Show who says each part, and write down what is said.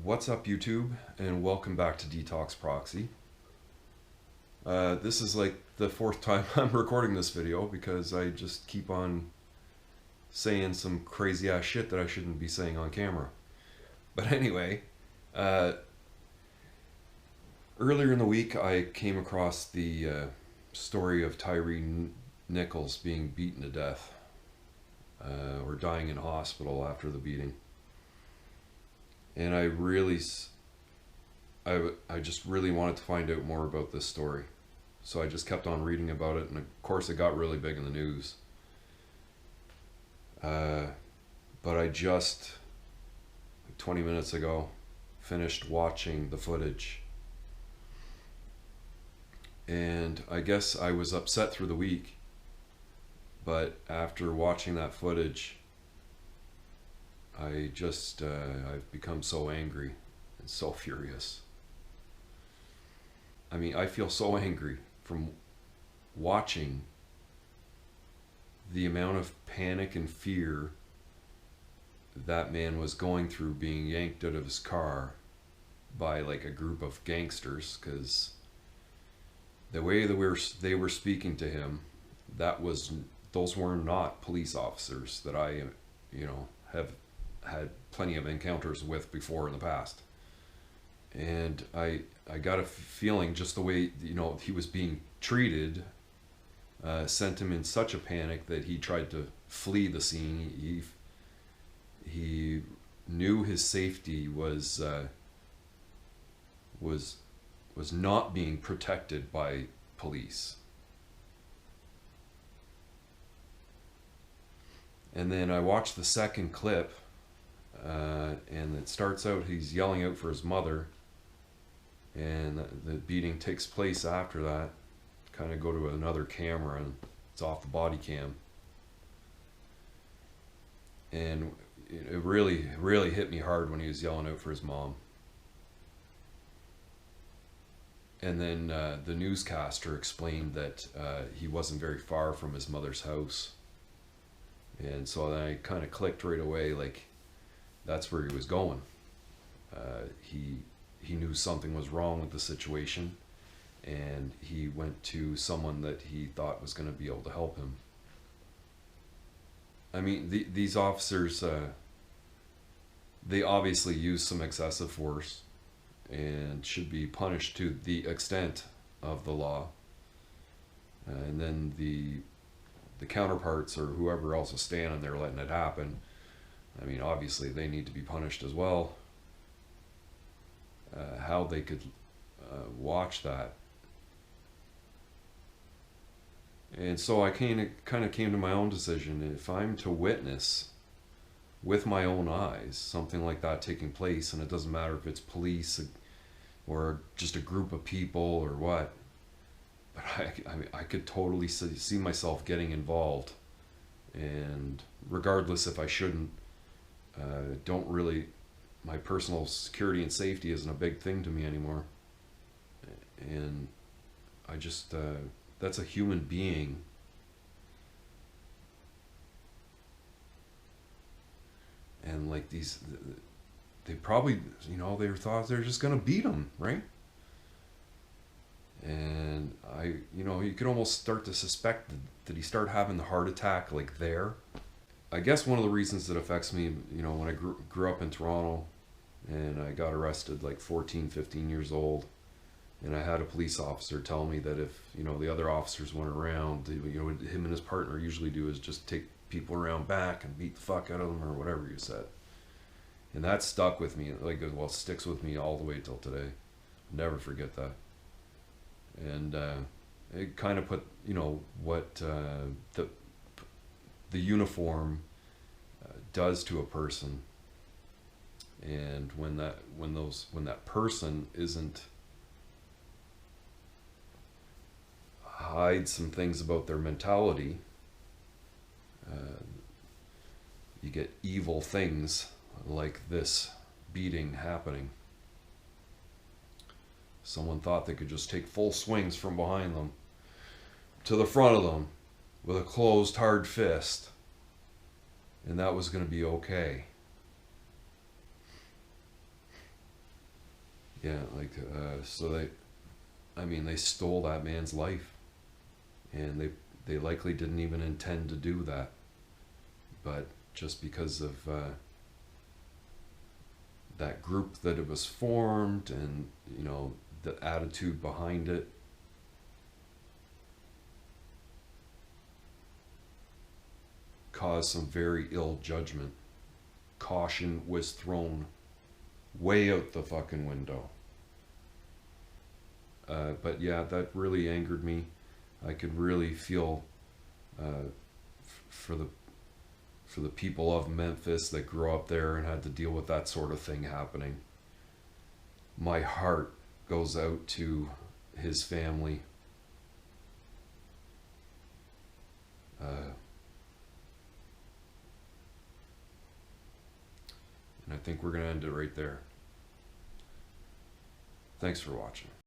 Speaker 1: What's up, YouTube, and welcome back to Detox Proxy. This is like the fourth time I'm recording this video because I just keep on saying some crazy ass shit that I shouldn't be saying on camera. But anyway, earlier in the week I came across the story of Tyre Nichols being beaten to death or dying in hospital after the beating. And I just really wanted to find out more about this story. So I just kept on reading about it, and of course it got really big in the news. But I just, 20 minutes ago, finished watching the footage. And I guess I was upset through the week, but after watching that footage, I've become so angry and so furious. I mean, I feel so angry from watching the amount of panic and fear that man was going through being yanked out of his car by like a group of gangsters, because the way they were speaking to him, those were not police officers that I have had plenty of encounters with before in the past. And I got a feeling just the way he was being treated sent him in such a panic that he tried to flee the scene. He knew his safety was not being protected by police. And then I watched the second clip, and it starts out, he's yelling out for his mother, and the beating takes place after that. Kind of go to another camera, and it's off the body cam. And it really hit me hard when he was yelling out for his mom. And then the newscaster explained that he wasn't very far from his mother's house. And so then I kind of clicked right away, like, that's where he was going. He knew something was wrong with the situation, and he went to someone that he thought was going to be able to help him. I mean, these officers, they obviously used some excessive force and should be punished to the extent of the law. And then the counterparts or whoever else is standing there letting it happen, I mean, obviously they need to be punished as well. How they could watch that. And so I kind of came to my own decision. If I'm to witness with my own eyes something like that taking place, and it doesn't matter if it's police or just a group of people or what, but I could totally see myself getting involved. And regardless if I shouldn't, my personal security and safety isn't a big thing to me anymore. And I just, that's a human being. And like they probably, they thought they're just gonna beat him, right? And you could almost start to suspect that he started having the heart attack like there. I guess one of the reasons that affects me, when I grew up in Toronto, and I got arrested like 14, 15 years old, and I had a police officer tell me that if, the other officers went around, what him and his partner usually do is just take people around back and beat the fuck out of them, or whatever you said. And that stuck with me, it sticks with me all the way till today. Never forget that. And it kind of put, what the uniform does to a person, and when that person isn't hide some things about their mentality, you get evil things like this beating happening. Someone thought they could just take full swings from behind them to the front of them with a closed hard fist, and that was going to be okay. Yeah, like so I mean, they stole that man's life, and they likely didn't even intend to do that, but just because of that group that it was formed, and you know the attitude behind it, caused some very ill judgment. Caution was thrown way out the fucking window. But yeah, that really angered me. I could really feel for the people of Memphis that grew up there and had to deal with that sort of thing happening. My heart goes out to his family. And I think we're going to end it right there. Thanks for watching.